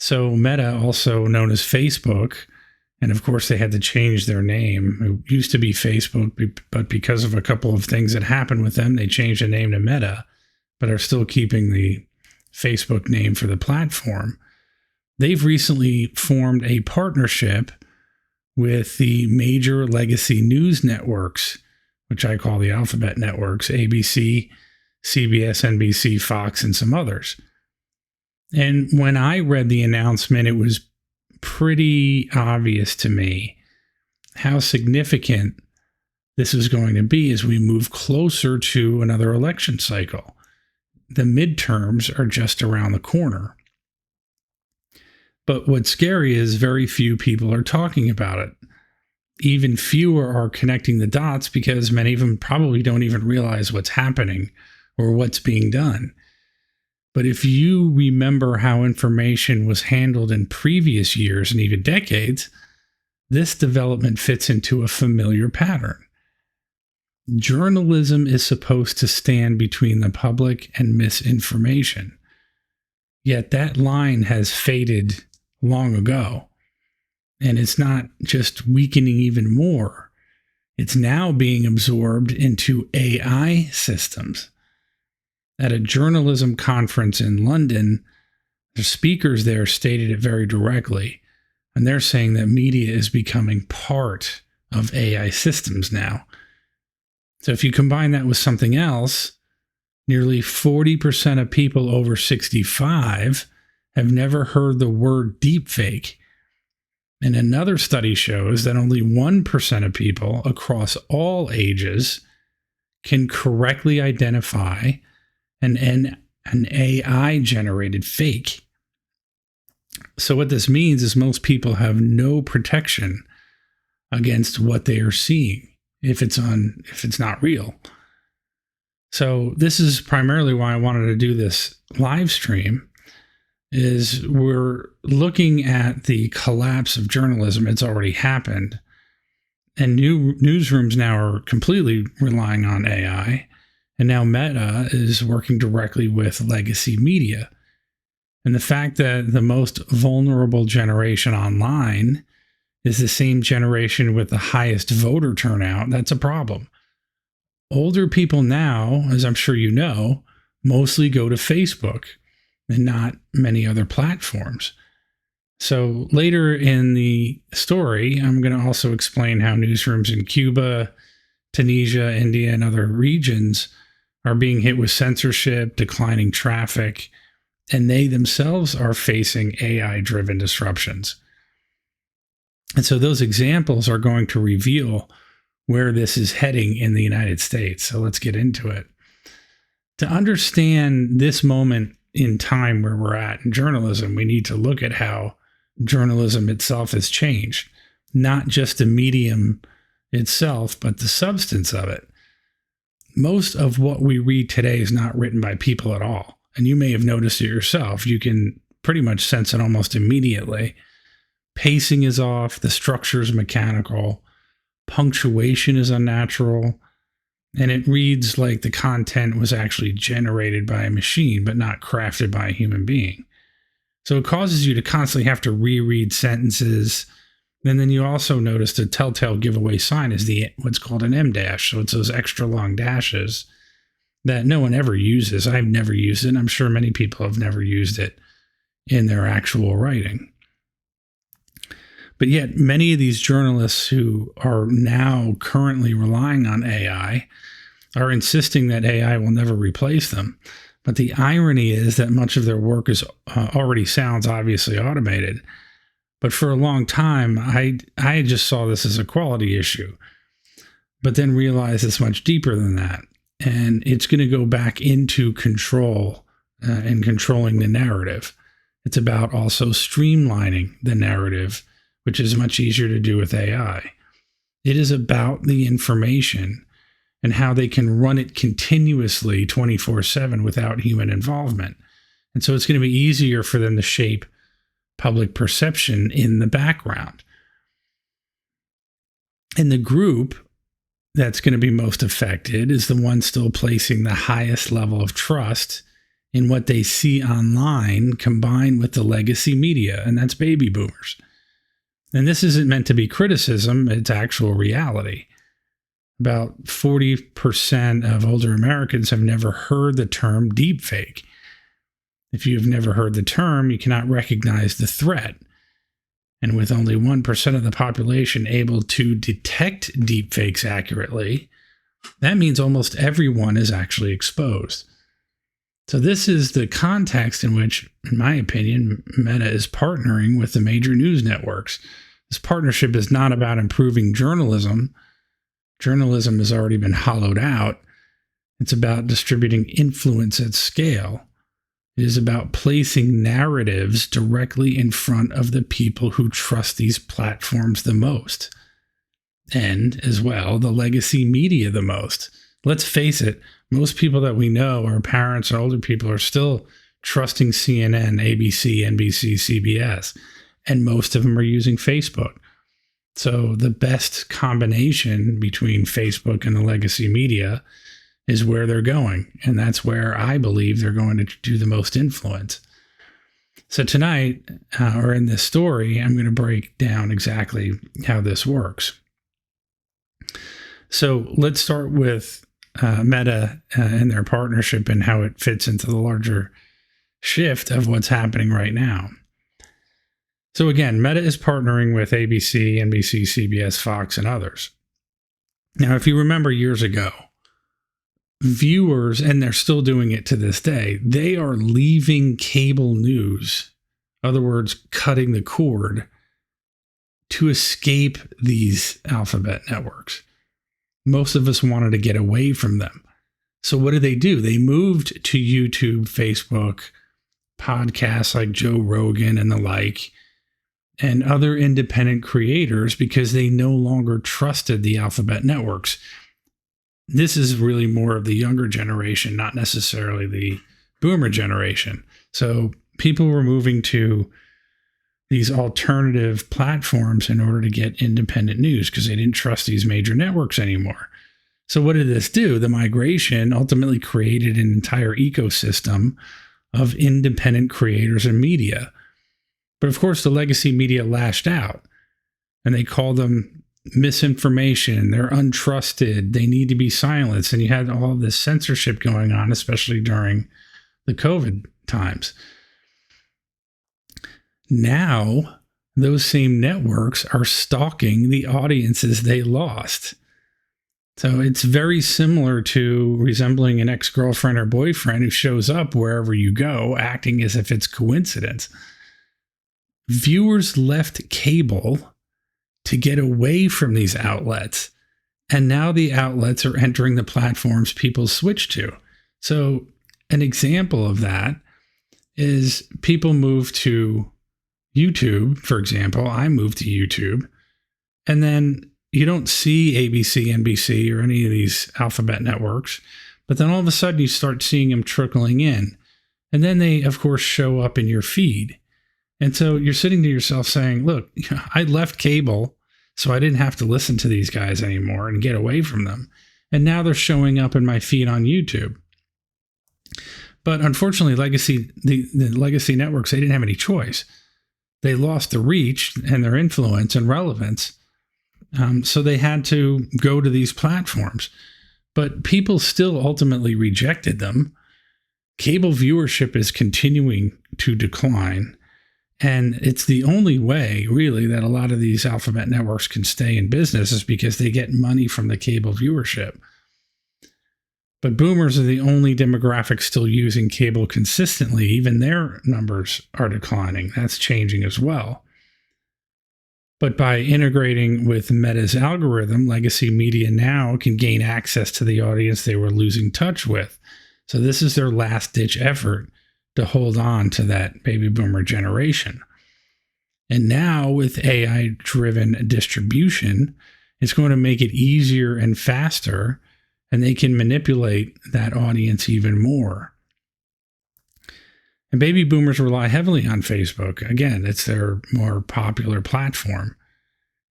So Meta, also known as Facebook, and of course they had to change their name. It used to be Facebook, but because of a couple of things that happened with them, they changed the name to Meta, but are still keeping the Facebook name for the platform. They've recently formed a partnership with the major legacy news networks, which I call the alphabet networks: ABC, CBS, NBC, Fox, and some others. And when I read the announcement, it was pretty obvious to me how significant this is going to be as we move closer to another election cycle. The midterms are just around the corner. But what's scary is very few people are talking about it. Even fewer are connecting the dots because many of them probably don't even realize what's happening or what's being done. But if you remember how information was handled in previous years and even decades, this development fits into a familiar pattern. Journalism is supposed to stand between the public and misinformation. Yet that line has faded long ago. And it's not just weakening even more. It's now being absorbed into AI systems. At a journalism conference in London, the speakers there stated it very directly. And they're saying that media is becoming part of AI systems now. So if you combine that with something else, nearly 40% of people over 65 have never heard the word deepfake. And another study shows that only 1% of people across all ages can correctly identify an AI-generated fake. So what this means is most people have no protection against what they are seeing if it's not real. So this is primarily why I wanted to do this live stream, is we're looking at the collapse of journalism. It's already happened. And newsrooms now are completely relying on AI. And now Meta is working directly with legacy media. And the fact that the most vulnerable generation online is the same generation with the highest voter turnout, that's a problem. Older people now, as I'm sure you know, mostly go to Facebook and not many other platforms. So later in the story, I'm going to also explain how newsrooms in Cuba, Tunisia, India, and other regions are being hit with censorship, declining traffic, and they themselves are facing AI-driven disruptions. And so those examples are going to reveal where this is heading in the United States. So let's get into it. To understand this moment in time where we're at in journalism, we need to look at how journalism itself has changed, not just the medium itself, but the substance of it. Most of what we read today is not written by people at all. And you may have noticed it yourself. You can pretty much sense it almost immediately. Pacing is off, the structure is mechanical, punctuation is unnatural, and it reads like the content was actually generated by a machine, but not crafted by a human being. So it causes you to constantly have to reread sentences. And then you also notice the telltale giveaway sign is what's called an M dash. So it's those extra long dashes that no one ever uses. I've never used it. I'm sure many people have never used it in their actual writing. But yet many of these journalists who are now currently relying on AI are insisting that AI will never replace them. But the irony is that much of their work is already sounds obviously automated. But for a long time, I just saw this as a quality issue, but then realized it's much deeper than that. And it's going to go back into control and controlling the narrative. It's about also streamlining the narrative, which is much easier to do with AI. It is about the information and how they can run it continuously 24/7 without human involvement. And so it's going to be easier for them to shape public perception in the background. And the group that's going to be most affected is the one still placing the highest level of trust in what they see online combined with the legacy media, and that's baby boomers. And this isn't meant to be criticism, it's actual reality. About 40% of older Americans have never heard the term deepfake. If you've never heard the term, you cannot recognize the threat. And with only 1% of the population able to detect deepfakes accurately, that means almost everyone is actually exposed. So this is the context in which, in my opinion, Meta is partnering with the major news networks. This partnership is not about improving journalism. Journalism has already been hollowed out. It's about distributing influence at scale. It is about placing narratives directly in front of the people who trust these platforms the most. And, as well, the legacy media the most. Let's face it, most people that we know, our parents or older people, are still trusting CNN, ABC, NBC, CBS, and most of them are using Facebook. So the best combination between Facebook and the legacy media is where they're going. And that's where I believe they're going to do the most influence. So tonight, or in this story, I'm going to break down exactly how this works. So let's start with Meta and their partnership and how it fits into the larger shift of what's happening right now. So again, Meta is partnering with ABC, NBC, CBS, Fox, and others. Now, if you remember years ago, viewers, and they're still doing it to this day, they are leaving cable news, in other words, cutting the cord, to escape these alphabet networks. Most of us wanted to get away from them. So what did they do? They moved to YouTube, Facebook, podcasts like Joe Rogan and the like, and other independent creators because they no longer trusted the alphabet networks. This is really more of the younger generation, not necessarily the boomer generation. So people were moving to these alternative platforms in order to get independent news because they didn't trust these major networks anymore. So what did this do? The migration ultimately created an entire ecosystem of independent creators and media. But of course, the legacy media lashed out and they called them misinformation. They're untrusted. They need to be silenced. And you had all this censorship going on, especially during the COVID times. Now, those same networks are stalking the audiences they lost. So it's very similar to resembling an ex-girlfriend or boyfriend who shows up wherever you go, acting as if it's coincidence. Viewers left cable to get away from these outlets, and now the outlets are entering the platforms people switch to. So an example of that is people move to YouTube, for example. I moved to YouTube, and then you don't see ABC, NBC, or any of these alphabet networks, but then all of a sudden you start seeing them trickling in. And then they, of course, show up in your feed. And so you're sitting to yourself saying, look, I left cable, so I didn't have to listen to these guys anymore and get away from them. And now they're showing up in my feed on YouTube. But unfortunately, the legacy networks, they didn't have any choice. They lost the reach and their influence and relevance. So they had to go to these platforms. But people still ultimately rejected them. Cable viewership is continuing to decline. And it's the only way, really, that a lot of these alphabet networks can stay in business is because they get money from the cable viewership. But boomers are the only demographic still using cable consistently. Even their numbers are declining. That's changing as well. But by integrating with Meta's algorithm, legacy media now can gain access to the audience they were losing touch with. So this is their last-ditch effort to hold on to that baby boomer generation. And now with AI-driven distribution, it's going to make it easier and faster, and they can manipulate that audience even more. And baby boomers rely heavily on Facebook. Again, it's their more popular platform.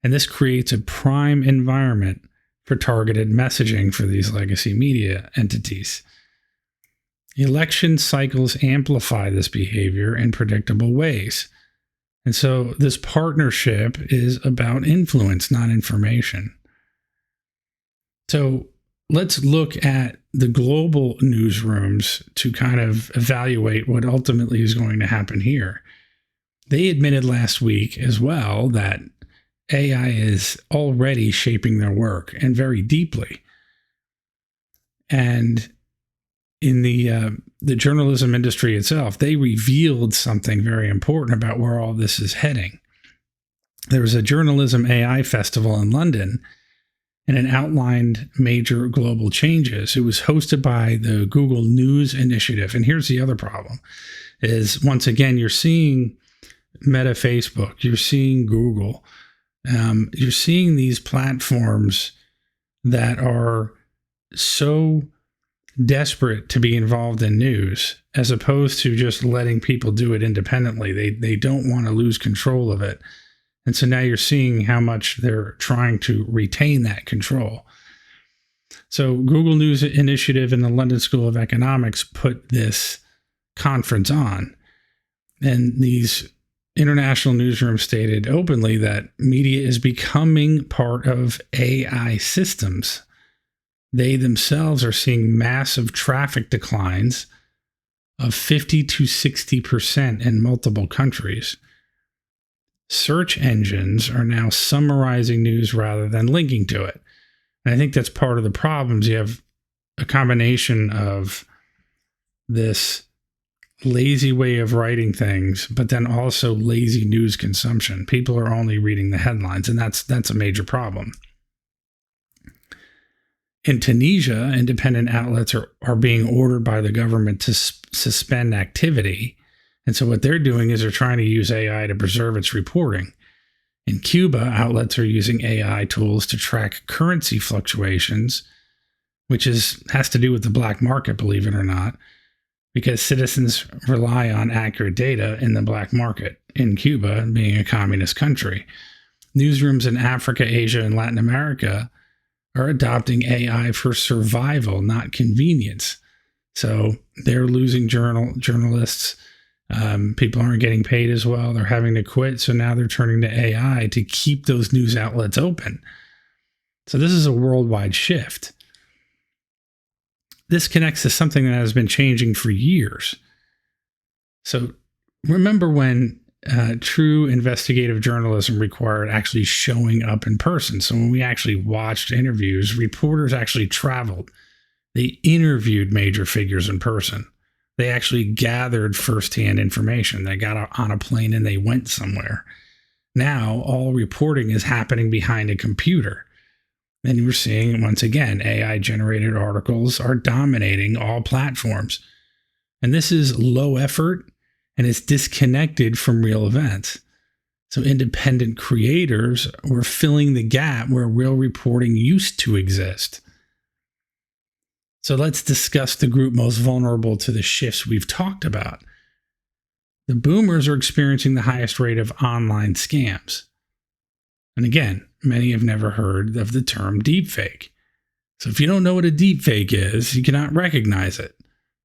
And this creates a prime environment for targeted messaging for these legacy media entities. Election cycles amplify this behavior in predictable ways. And so this partnership is about influence, not information. So let's look at the global newsrooms to kind of evaluate what ultimately is going to happen here. They admitted last week as well that AI is already shaping their work, and very deeply. And in the journalism industry itself, they revealed something very important about where all this is heading. There was a journalism AI festival in London, and it outlined major global changes. It was hosted by the Google News Initiative. And here's the other problem is, once again, you're seeing Meta Facebook, you're seeing Google, you're seeing these platforms that are so desperate to be involved in news, as opposed to just letting people do it independently. They don't want to lose control of it. And so now you're seeing how much they're trying to retain that control. So Google News Initiative and the London School of Economics put this conference on. And these international newsrooms stated openly that media is becoming part of AI systems. They themselves are seeing massive traffic declines of 50 to 60% in multiple countries. Search engines are now summarizing news rather than linking to it. And I think that's part of the problems. You have a combination of this lazy way of writing things, but then also lazy news consumption. People are only reading the headlines, and that's a major problem. In Tunisia, independent outlets are being ordered by the government to suspend activity. And so what they're doing is they're trying to use AI to preserve its reporting. In Cuba, outlets are using AI tools to track currency fluctuations, which has to do with the black market, believe it or not, because citizens rely on accurate data in the black market in Cuba, being a communist country. Newsrooms in Africa, Asia, and Latin America are adopting AI for survival, not convenience. So they're losing journalists. People aren't getting paid as well. They're having to quit. So now they're turning to AI to keep those news outlets open. So this is a worldwide shift. This connects to something that has been changing for years. So remember when true investigative journalism required actually showing up in person. So when we actually watched interviews, reporters actually traveled. They interviewed major figures in person. They actually gathered firsthand information. They got on a plane and they went somewhere. Now all reporting is happening behind a computer. And we're seeing, once again, AI-generated articles are dominating all platforms. And this is low effort, and it's disconnected from real events. So independent creators were filling the gap where real reporting used to exist. So let's discuss the group most vulnerable to the shifts we've talked about. The boomers are experiencing the highest rate of online scams. And again, many have never heard of the term deepfake. So if you don't know what a deepfake is, you cannot recognize it.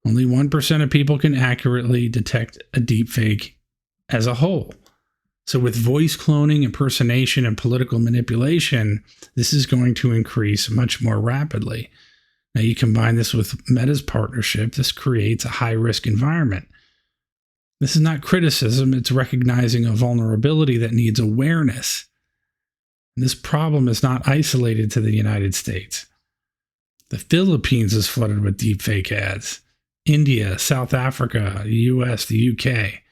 Only 1% of people can accurately detect a deepfake as a whole. So with voice cloning, impersonation, and political manipulation, this is going to increase much more rapidly. Now you combine this with Meta's partnership, this creates a high-risk environment. This is not criticism, it's recognizing a vulnerability that needs awareness. And this problem is not isolated to the United States. The Philippines is flooded with deepfake ads. India, South Africa, the US, the UK,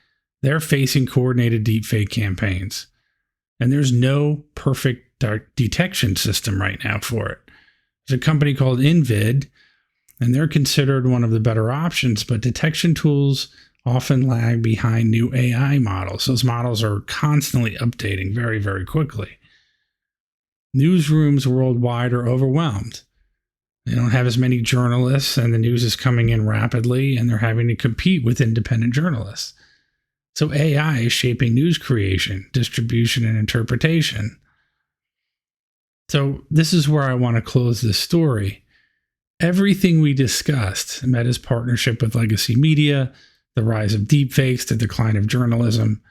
they're facing coordinated deepfake campaigns. And there's no perfect detection system right now for it. There's a company called Invid, and they're considered one of the better options, but detection tools often lag behind new AI models. Those models are constantly updating very, very quickly. Newsrooms worldwide are overwhelmed. They don't have as many journalists, and the news is coming in rapidly, and they're having to compete with independent journalists. So AI is shaping news creation, distribution, and interpretation. So this is where I want to close this story. Everything we discussed, Meta's partnership with legacy media, the rise of deepfakes, the decline of journalism,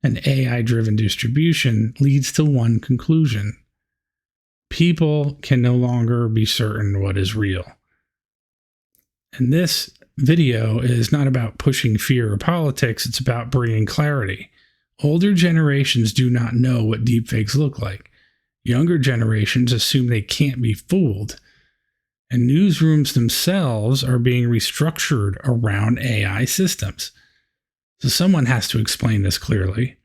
and AI-driven distribution, leads to one conclusion. People can no longer be certain what is real. And this video is not about pushing fear or politics, it's about bringing clarity. Older generations do not know what deepfakes look like. Younger generations assume they can't be fooled. And newsrooms themselves are being restructured around AI systems. So someone has to explain this clearly.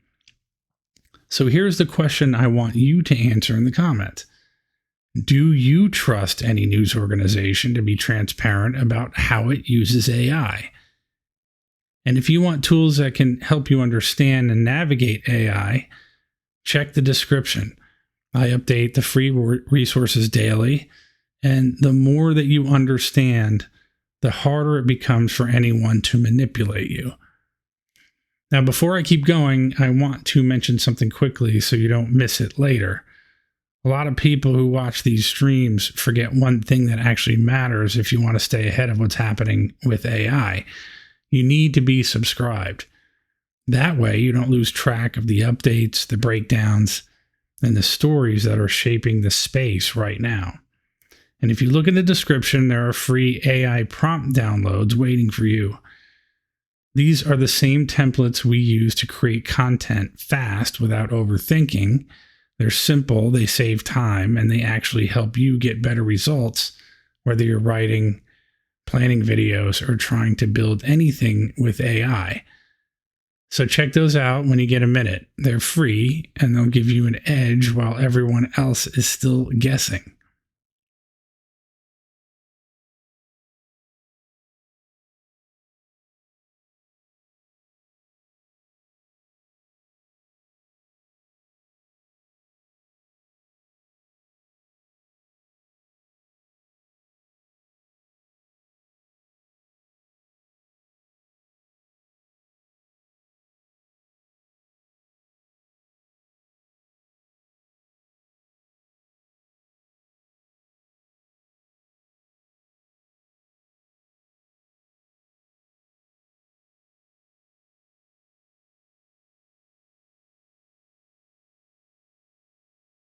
So here's the question I want you to answer in the comments. Do you trust any news organization to be transparent about how it uses AI? And if you want tools that can help you understand and navigate AI, check the description. I update the free resources daily, and the more that you understand, the harder it becomes for anyone to manipulate you. Now, before I keep going, I want to mention something quickly so you don't miss it later. A lot of people who watch these streams forget one thing that actually matters if you want to stay ahead of what's happening with AI. You need to be subscribed. That way, you don't lose track of the updates, the breakdowns, and the stories that are shaping the space right now. And if you look in the description, there are free AI prompt downloads waiting for you. These are the same templates we use to create content fast without overthinking. They're simple, they save time, and they actually help you get better results, whether you're writing, planning videos, or trying to build anything with AI. So check those out when you get a minute. They're free, and they'll give you an edge while everyone else is still guessing.